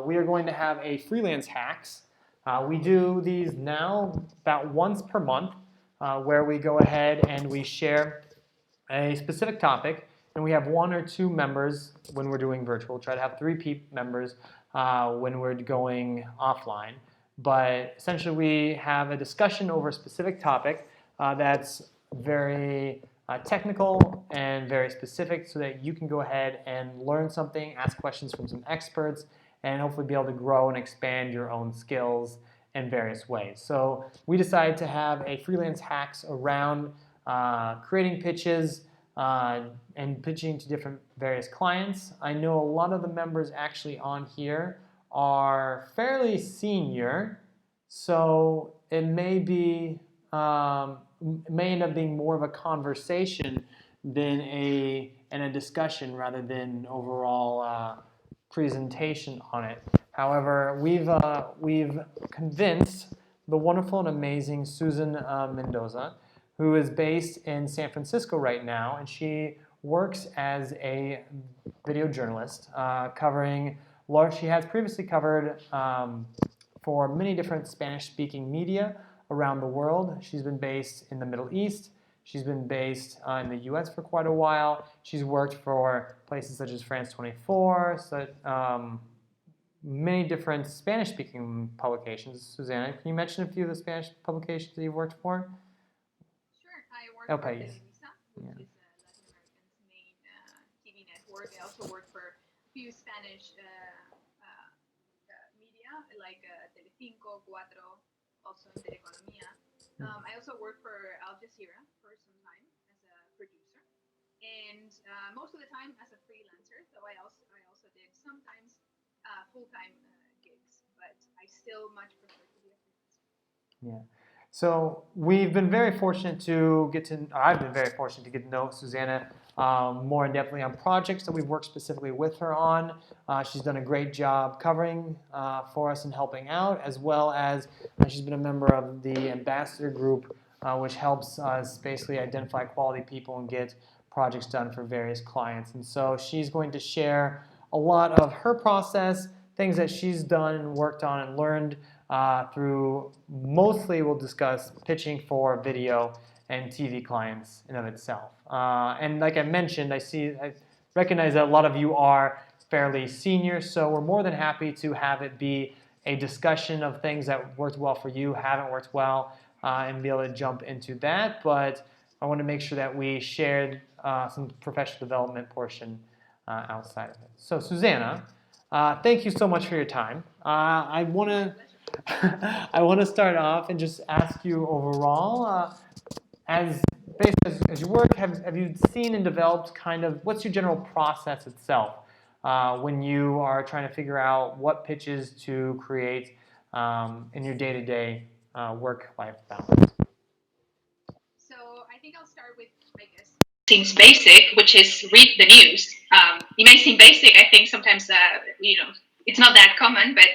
we are going to have a freelance hacks. We do these now about once per month, where we go ahead and we share a specific topic, and we have 1 or 2 members when we're doing virtual. Try to have 3 members when we're going offline. But essentially, we have a discussion over a specific topic that's very technical and very specific, so that you can go ahead and learn something, ask questions from some experts, and hopefully be able to grow and expand your own skills in various ways. So we decided to have a freelance hacks around creating pitches and pitching to different various clients. I know a lot of the members actually on here are fairly senior, so it may be may end up being more of a conversation than a discussion rather than overall presentation on it. However, we've convinced the wonderful and amazing Susana Mendoza, who is based in San Francisco right now, and she works as a video journalist, covering large. She has previously covered for many different Spanish-speaking media around the world. She's been based in the Middle East. She's been based in the US for quite a while. She's worked for places such as France 24, many different Spanish-speaking publications. Susanna, can you mention a few of the Spanish publications that you've worked for? Sure, I work for País, Jazeera, which is Latin American's main TV network. I also work for a few Spanish media, like Telecinco, Cuatro, also in Teleeconomía. I also work for Al Jazeera for some time as a producer, and most of the time as a freelancer. So I also did sometimes full-time gigs, but I still much prefer to be a freelancer. Yeah. So we've been very fortunate to I've been very fortunate to get to know Susanna more in depthly on projects that we've worked specifically with her on. She's done a great job covering for us and helping out, as well as she's been a member of the ambassador group, which helps us basically identify quality people and get projects done for various clients. And so she's going to share a lot of her process, things that she's done and worked on and learned through, mostly we'll discuss pitching for video and TV clients in of itself. And like I mentioned, I recognize that a lot of you are fairly senior, so we're more than happy to have it be a discussion of things that worked well for you, haven't worked well, and be able to jump into that. But I want to make sure that we shared some professional development portion outside of it. So Susanna, thank you so much for your time. I want to start off and just ask you overall, as you work, have you seen and developed kind of, what's your general process itself when you are trying to figure out what pitches to create in your day-to-day work-life balance? So I think I'll start with, I guess, seems basic, which is read the news. It may seem basic. I think sometimes it's not that common, but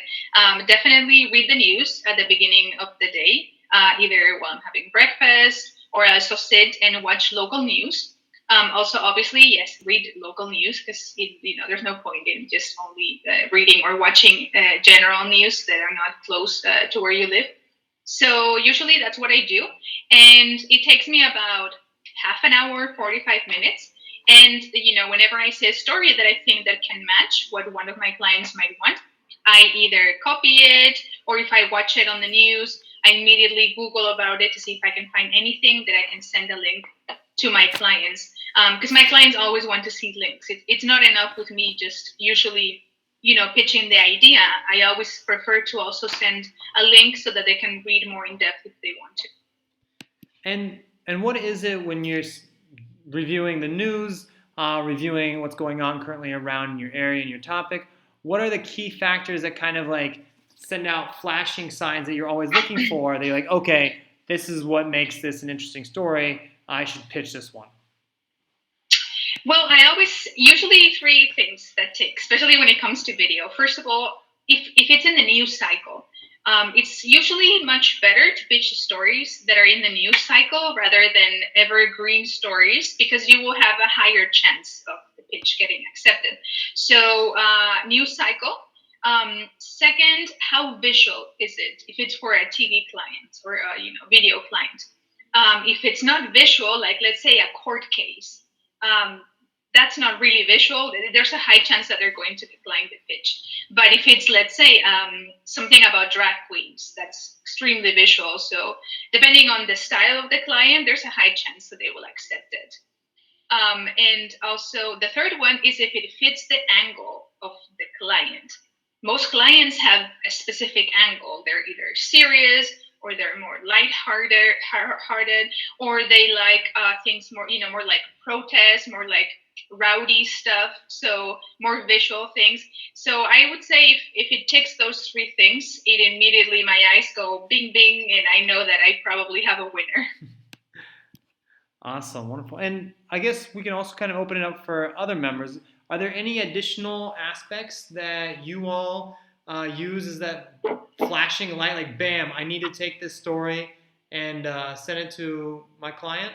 definitely read the news at the beginning of the day, either while I'm having breakfast, or I also sit and watch local news. Also, obviously, yes, read local news, because there's no point in just only reading or watching general news that are not close to where you live. So usually that's what I do, and it takes me about half an hour, 45 minutes. And whenever I see a story that I think that can match what one of my clients might want, I either copy it, or if I watch it on the news, I immediately Google about it to see if I can find anything that I can send a link to my clients. Because my clients always want to see links. It's not enough with me just usually, pitching the idea. I always prefer to also send a link so that they can read more in depth if they want to. And what is it when you're reviewing the news, reviewing what's going on currently around your area and your topic? What are the key factors that kind of like send out flashing signs that you're always looking for? That you're like, okay, this is what makes this an interesting story. I should pitch this one. Well, usually 3 things that take, especially when it comes to video. First of all, if it's in the news cycle, it's usually much better to pitch stories that are in the news cycle rather than evergreen stories, because you will have a higher chance of the pitch getting accepted. So news cycle. Second, how visual is it? If it's for a TV client or a video client, if it's not visual, like let's say a court case, that's not really visual. There's a high chance that they're going to decline the pitch. But if it's, let's say, something about drag queens, that's extremely visual. So depending on the style of the client, there's a high chance that they will accept it. And also the third one is if it fits the angle of the client. Most clients have a specific angle. They're either serious or they're more lighthearted, or they like things more, more like protest, more like rowdy stuff. So more visual things. So I would say if it ticks those three things, it immediately my eyes go bing bing, and I know that I probably have a winner. Awesome, wonderful. And I guess we can also kind of open it up for other members. Are there any additional aspects that you all use as that flashing light, like bam, I need to take this story and send it to my client?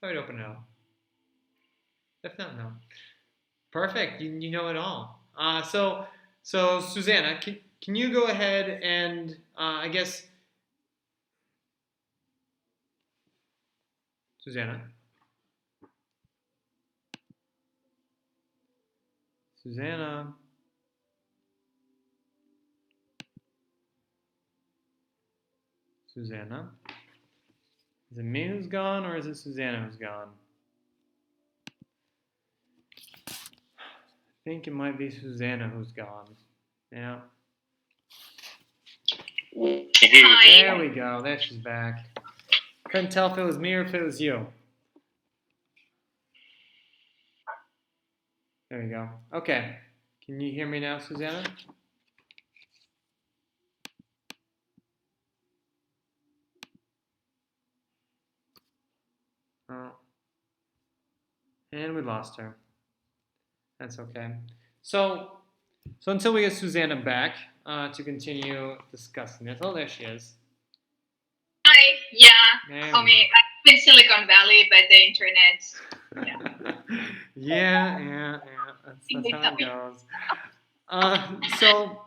Thought we'd open it up. If not, no. Perfect. You know it all. So Susanna, can you go ahead and I guess Susanna. Susanna. Susanna. Is it me who's gone or is it Susanna who's gone? I think it might be Susanna who's gone. Yeah. Hi. There we go. There she's back. Couldn't tell if it was me or if it was you. There you go. Okay. Can you hear me now, Susanna? Oh. And we lost her. That's okay. So until we get Susanna back to continue discussing this. Oh, there she is. Hi. Yeah. I mean, I'm in Silicon Valley, but the internet. Yeah. That's how it goes. So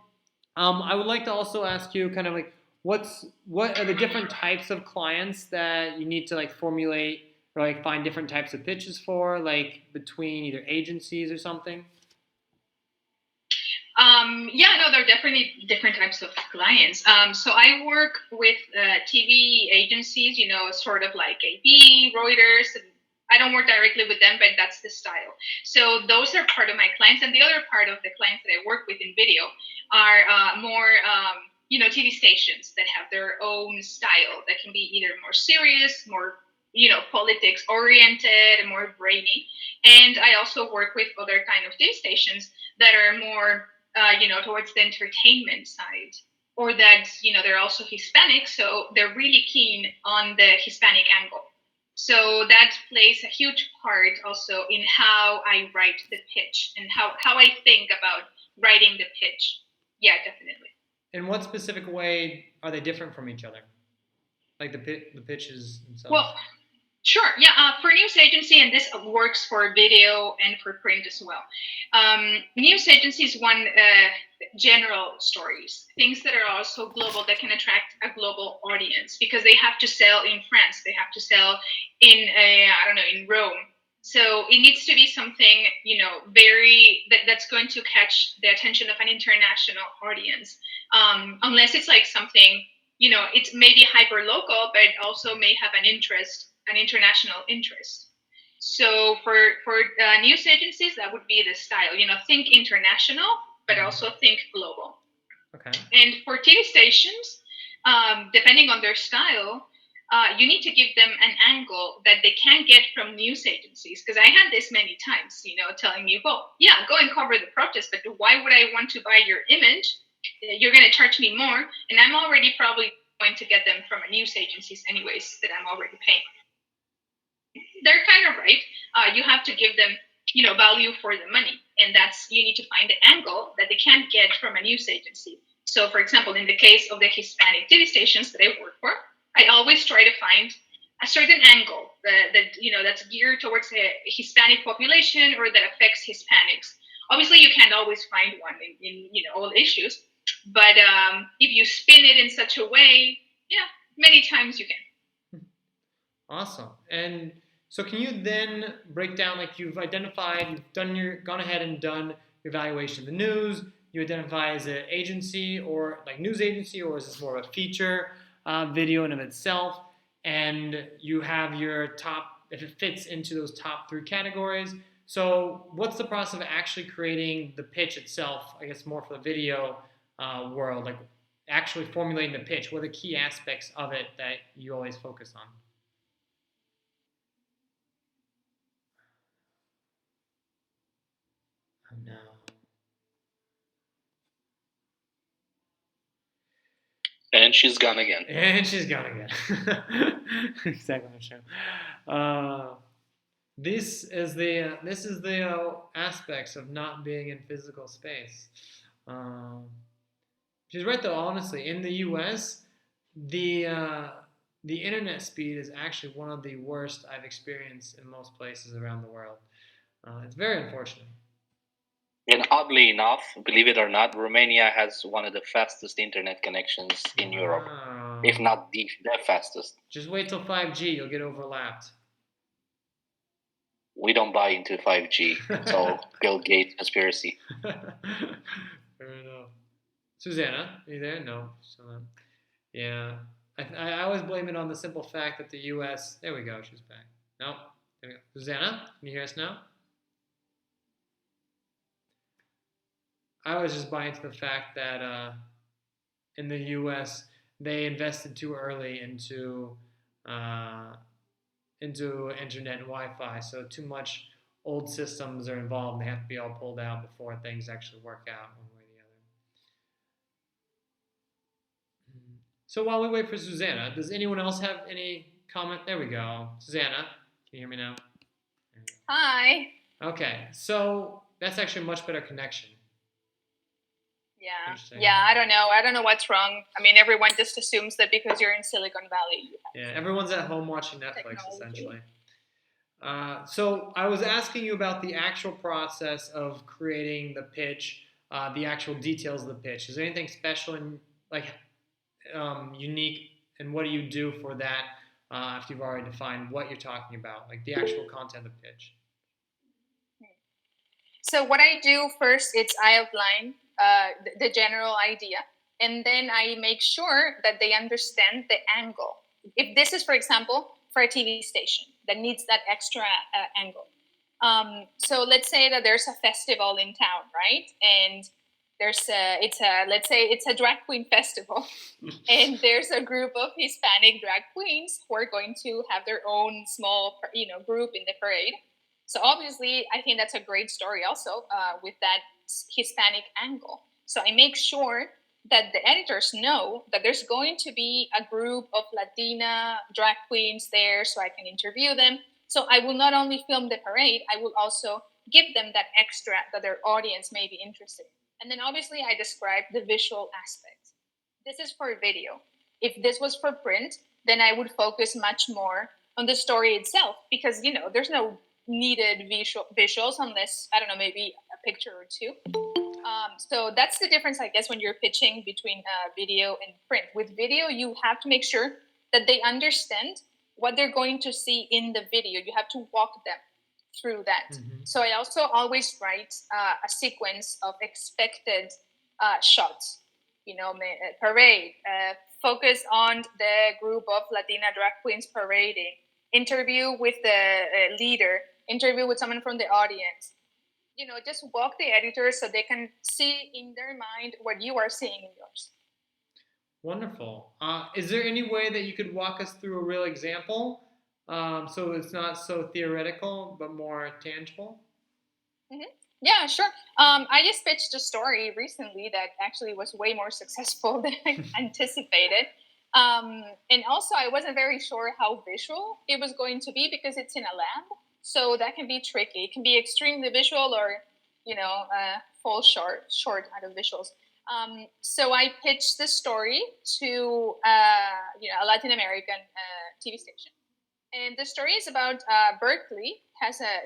I would like to also ask you kind of like what are the different types of clients that you need to like formulate or like find different types of pitches for, like between either agencies or something? Yeah, no, there are definitely different types of clients. So I work with TV agencies, sort of like AP, Reuters. I don't work directly with them, but that's the style. So those are part of my clients. And the other part of the clients that I work with in video are more, TV stations that have their own style that can be either more serious, more, politics oriented, more brainy. And I also work with other kind of TV stations that are more towards the entertainment side, or that, they're also Hispanic, so they're really keen on the Hispanic angle. So that plays a huge part also in how I write the pitch and how I think about writing the pitch. Yeah, definitely. In what specific way are they different from each other? Like the pitches themselves? Well, sure. Yeah. For news agency, and this works for video and for print as well. News agencies want general stories, things that are also global, that can attract a global audience, because they have to sell in France, they have to sell in in Rome. So it needs to be something very that's going to catch the attention of an international audience. Unless it's like something it's maybe hyper local, but also may have an international interest. So for news agencies, that would be the style. Think international, but also think global. Okay. And for TV stations, depending on their style, you need to give them an angle that they can't get from news agencies. Because I had this many times, telling me, well, yeah, go and cover the protest, but why would I want to buy your image? You're going to charge me more, and I'm already probably going to get them from a news agencies anyways that I'm already paying. They're kind of right. You have to give them, value for the money, and that's, you need to find the angle that they can't get from a news agency. So, for example, in the case of the Hispanic TV stations that I work for, I always try to find a certain angle that that's geared towards the Hispanic population or that affects Hispanics. Obviously, you can't always find one in all issues, but if you spin it in such a way, yeah, many times you can. Awesome. And so can you then break down, like you've gone ahead and done your evaluation of the news, you identify as an agency or like news agency, or is this more of a feature video in of itself? And you have your top, if it fits into those top 3 categories. So what's the process of actually creating the pitch itself, I guess more for the video world, like actually formulating the pitch? What are the key aspects of it that you always focus on? Oh no. And she's gone again. And she's gone again. Exactly, Michelle. This is the aspects of not being in physical space. She's right though. Honestly, in the U.S., the internet speed is actually one of the worst I've experienced in most places around the world. It's very unfortunate. And oddly enough, believe it or not, Romania has one of the fastest internet connections in Europe, if not the fastest. Just wait till 5G, you'll get overlapped. We don't buy into 5G. It's all Bill Gates conspiracy. Fair enough. Susanna, are you there? No. Yeah. I always blame it on the simple fact that the U.S. There we go. She's back. Nope. There we go. Susanna, can you hear us now? I was just buying into the fact that in the U.S. they invested too early into internet and Wi-Fi, so too much old systems are involved. And they have to be all pulled out before things actually work out one way or the other. So while we wait for Susanna, does anyone else have any comment? There we go. Susanna, can you hear me now? Hi. Okay, so that's actually a much better connection. Yeah, I don't know what's wrong. I mean, everyone just assumes that because you're in Silicon Valley. Yeah, everyone's at home watching Netflix, essentially. So I was asking you about the actual process of creating the pitch, the actual details of the pitch. Is there anything special and unique, and what do you do for that after you've already defined what you're talking about, like the actual content of the pitch? So what I do first is I outline the general idea, and then I make sure that they understand the angle. If this is, for example, for a TV station that needs that extra angle. So let's say that there's a festival in town, right? And let's say it's a drag queen festival, and there's a group of Hispanic drag queens who are going to have their own small, group in the parade. So obviously, I think that's a great story also with that Hispanic angle. So I make sure that the editors know that there's going to be a group of Latina drag queens there, so I can interview them. So I will not only film the parade, I will also give them that extra that their audience may be interested in. And then obviously I describe the visual aspect. This is for video. If this was for print, then I would focus much more on the story itself, because there's no needed visuals unless, I don't know, maybe a picture or two. So that's the difference, I guess, when you're pitching between video and print. With video, you have to make sure that they understand what they're going to see in the video. You have to walk them through that. Mm-hmm. So I also always write a sequence of expected shots. Parade, focus on the group of Latina drag queens parading, interview with the leader, interview with someone from the audience. Just walk the editors so they can see in their mind what you are seeing in yours. Wonderful. Is there any way that you could walk us through a real example so it's not so theoretical but more tangible? Mm-hmm. Yeah, sure. I just pitched a story recently that actually was way more successful than I anticipated. And also, I wasn't very sure how visual it was going to be because it's in a lab. So that can be tricky. It can be extremely visual or, fall short out of visuals. So I pitched the story to, a Latin American TV station. And the story is about Berkeley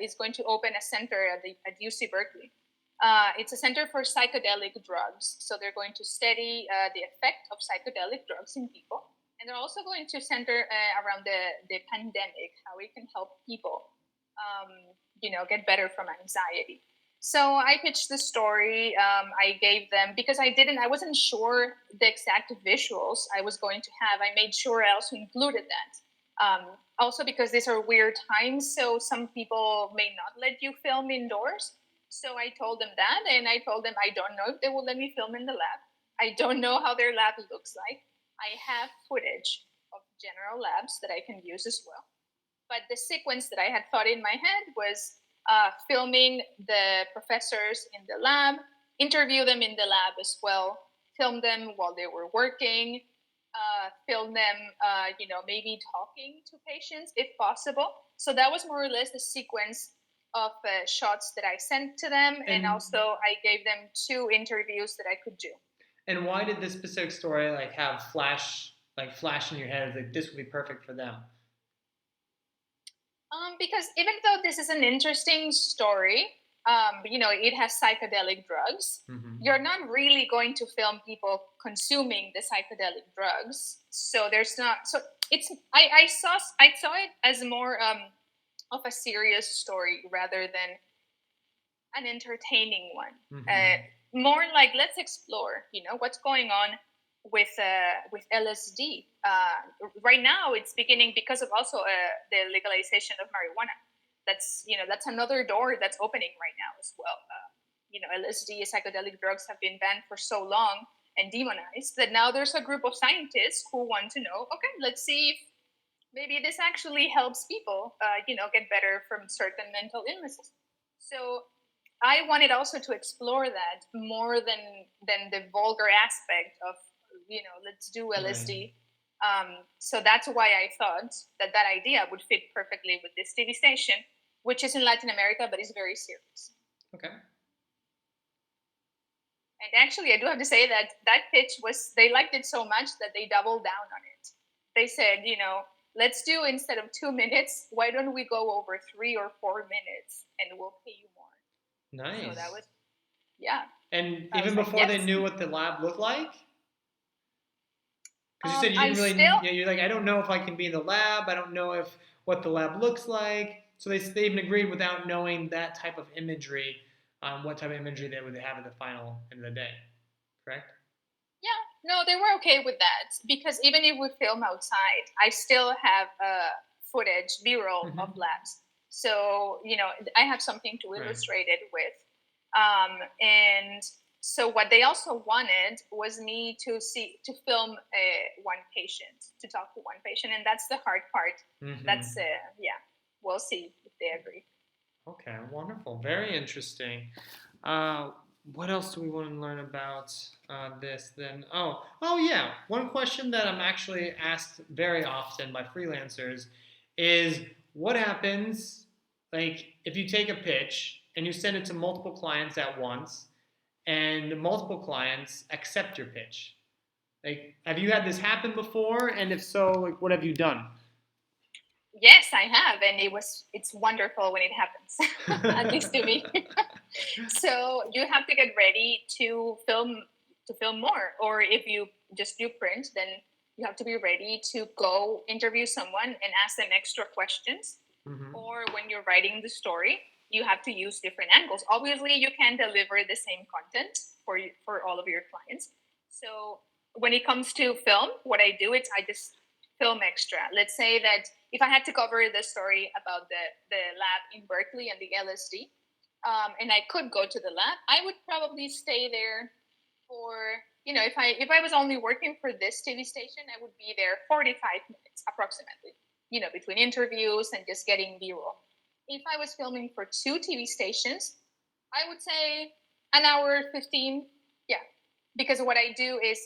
is going to open a center at UC Berkeley. It's a center for psychedelic drugs. So they're going to study the effect of psychedelic drugs in people. And they're also going to center around the pandemic, how we can help people, get better from anxiety. So I pitched the story. I gave them, because I wasn't sure the exact visuals I was going to have. I made sure I also included that. Also because these are weird times, so some people may not let you film indoors. So I told them that, and I told them I don't know if they will let me film in the lab. I don't know how their lab looks like. I have footage of general labs that I can use as well. But the sequence that I had thought in my head was filming the professors in the lab, interview them in the lab as well, film them while they were working, film them, maybe talking to patients if possible. So that was more or less the sequence of shots that I sent to them, and also I gave them 2 interviews that I could do. And why did this specific story have flash in your head like this would be perfect for them? Because even though this is an interesting story, it has psychedelic drugs. Mm-hmm. You're not really going to film people consuming the psychedelic drugs. So there's not. So it's. I saw it as more of a serious story rather than an entertaining one. Mm-hmm. More like, let's explore. What's going on with LSD. Right now, it's beginning because of also the legalization of marijuana. That's another door that's opening right now as well. LSD, psychedelic drugs have been banned for so long and demonized that now there's a group of scientists who want to know. Okay, let's see if maybe this actually helps people, get better from certain mental illnesses. So I wanted also to explore that more than the vulgar aspect of let's do LSD. Right. So that's why I thought that idea would fit perfectly with this TV station, which is in Latin America, but is very serious. Okay. And actually, I do have to say that pitch they liked it so much that they doubled down on it. They said, let's do, instead of 2 minutes, why don't we go over 3 or 4 minutes and we'll pay you more. Nice. So that was, yeah. And even before they knew what the lab looked like? Because you said you didn't really. You're like, I don't know if I can be in the lab. I don't know what the lab looks like. So they even agreed without knowing that type of imagery, what type of imagery they would have at the final end of the day. Correct? Yeah. No, they were okay with that, because even if we film outside, I still have footage, B-roll of labs. So I have something to illustrate it with, and. So what they also wanted was me to film one patient, to talk to one patient, and that's the hard part. Mm-hmm. That's we'll see if they agree. Okay, wonderful, very interesting. What else do we want to learn about this then? Oh yeah, one question that I'm actually asked very often by freelancers is what happens if you take a pitch and you send it to multiple clients at once, and multiple clients accept your pitch. Have you had this happen before? And if so, what have you done? Yes, I have, and it's wonderful when it happens, at least to me. So you have to get ready to film more, or if you just do print, then you have to be ready to go interview someone and ask them extra questions. Mm-hmm. Or when you're writing the story, you have to use different angles. Obviously, you can't deliver the same content for all of your clients. So when it comes to film, what I do is I just film extra. Let's say that if I had to cover the story about the lab in Berkeley and the LSD, and I could go to the lab, I would probably stay there for, if I was only working for this TV station, I would be there 45 minutes approximately, between interviews and just getting B-roll. If I was filming for 2 TV stations, I would say an hour 15. Yeah, because what I do is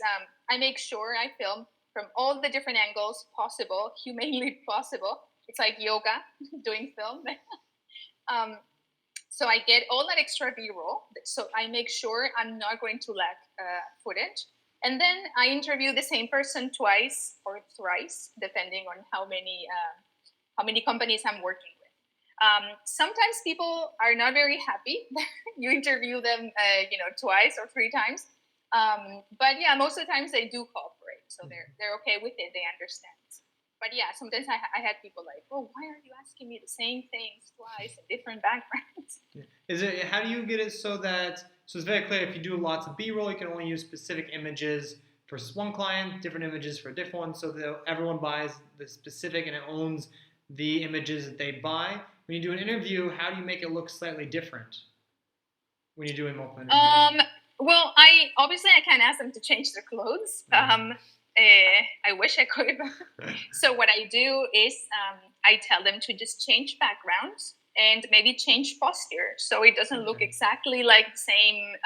I make sure I film from all the different angles possible, humanly possible. It's like yoga, doing film. So I get all that extra B-roll. So I make sure I'm not going to lack footage. And then I interview the same person twice or thrice, depending on how how many companies I'm working with. Sometimes people are not very happy. You interview them, twice or 3 times. But yeah, most of the times they do cooperate, so they're okay with it. They understand. But yeah, sometimes I had people like, "Oh, why are you asking me the same things twice in different backgrounds?" Yeah. How do you get it so it's very clear if you do lots of B-roll, you can only use specific images for one client, different images for a different one, so that everyone buys the specific and it owns the images that they buy. When you do an interview, how do you make it look slightly different when you're doing multiple interviews? Well, I can't ask them to change their clothes. I wish I could. So what I do is I tell them to just change backgrounds and maybe change posture so it doesn't look exactly like the same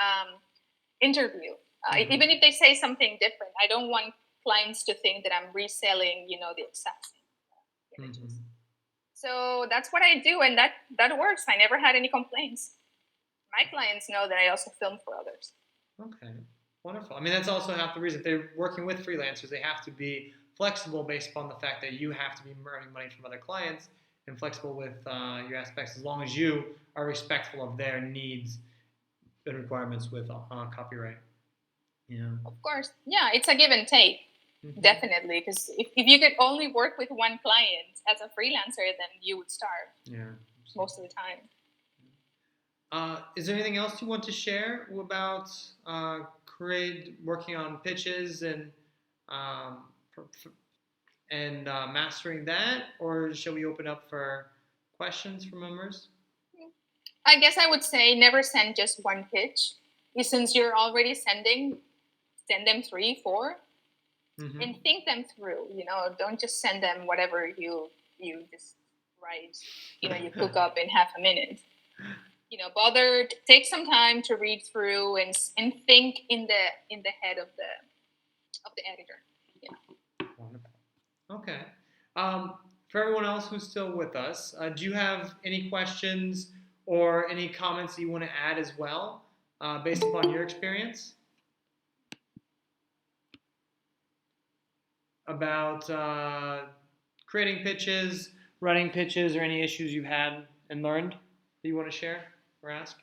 interview. Even if they say something different, I don't want clients to think that I'm reselling, the exact same images. So that's what I do, and that works. I never had any complaints. My clients know that I also film for others. Okay, wonderful. I mean, that's also half the reason. If they're working with freelancers, they have to be flexible based upon the fact that you have to be earning money from other clients and flexible with your aspects as long as you are respectful of their needs and requirements with copyright. Yeah. Of course. Yeah, it's a give and take. Definitely. Because if you could only work with one client as a freelancer, then you would starve. Yeah. Most of the time. Is there anything else you want to share about working on pitches and mastering that, or shall we open up for questions from members? I guess I would say never send just one pitch. Since you're already send them 3, 4, and think them through. Don't just send them whatever you just write. You cook up in half a minute. Take some time to read through and think in the head of the editor. Yeah. Wonderful. Okay. For everyone else who's still with us, do you have any questions or any comments that you want to add as well, based upon your experience about creating pitches, running pitches, or any issues you've had and learned that you want to share or ask?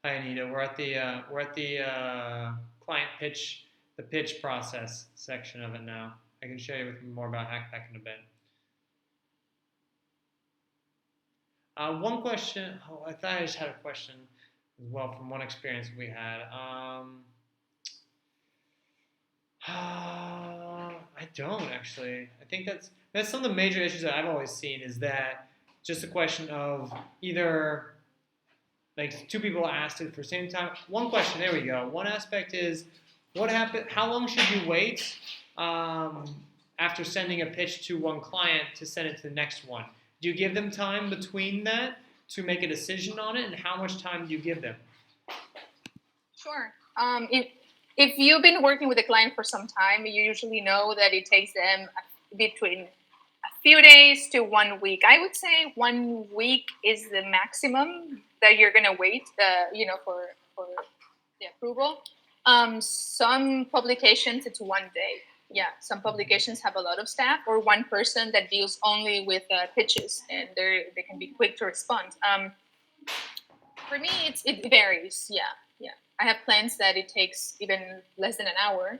Hi, Anita. We're at the client pitch, the pitch process section of it now. I can show you more about HackPack in a bit. One question. Oh, I thought I just had a question as well from one experience we had. I don't actually. I think that's some of the major issues that I've always seen is that just a question of either like 2 people asked it for the same time. One question, there we go. One aspect is what happened? How long should you wait after sending a pitch to one client to send it to the next one? Do you give them time between that to make a decision on it, and how much time do you give them? Sure. If you've been working with a client for some time, you usually know that it takes them between a few days to 1 week. I would say 1 week is the maximum that you're going to wait, for the approval. Some publications, it's 1 day. Yeah, some publications have a lot of staff or one person that deals only with pitches, and they can be quick to respond. For me, it varies. Yeah. I have plans that it takes even less than an hour.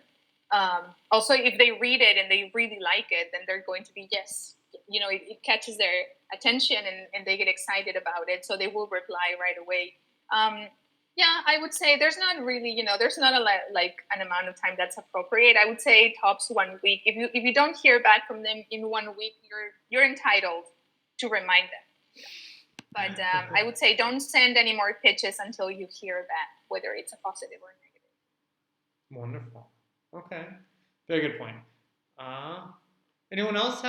Also, if they read it and they really like it, then they're going to be yes. It catches their attention and they get excited about it, so they will reply right away. Yeah, I would say there's not really, there's not an amount of time that's appropriate. I would say tops 1 week. If you don't hear back from them in 1 week, you're entitled to remind them. But I would say don't send any more pitches until you hear back, whether it's a positive or negative. Wonderful. Okay. Very good point. Anyone else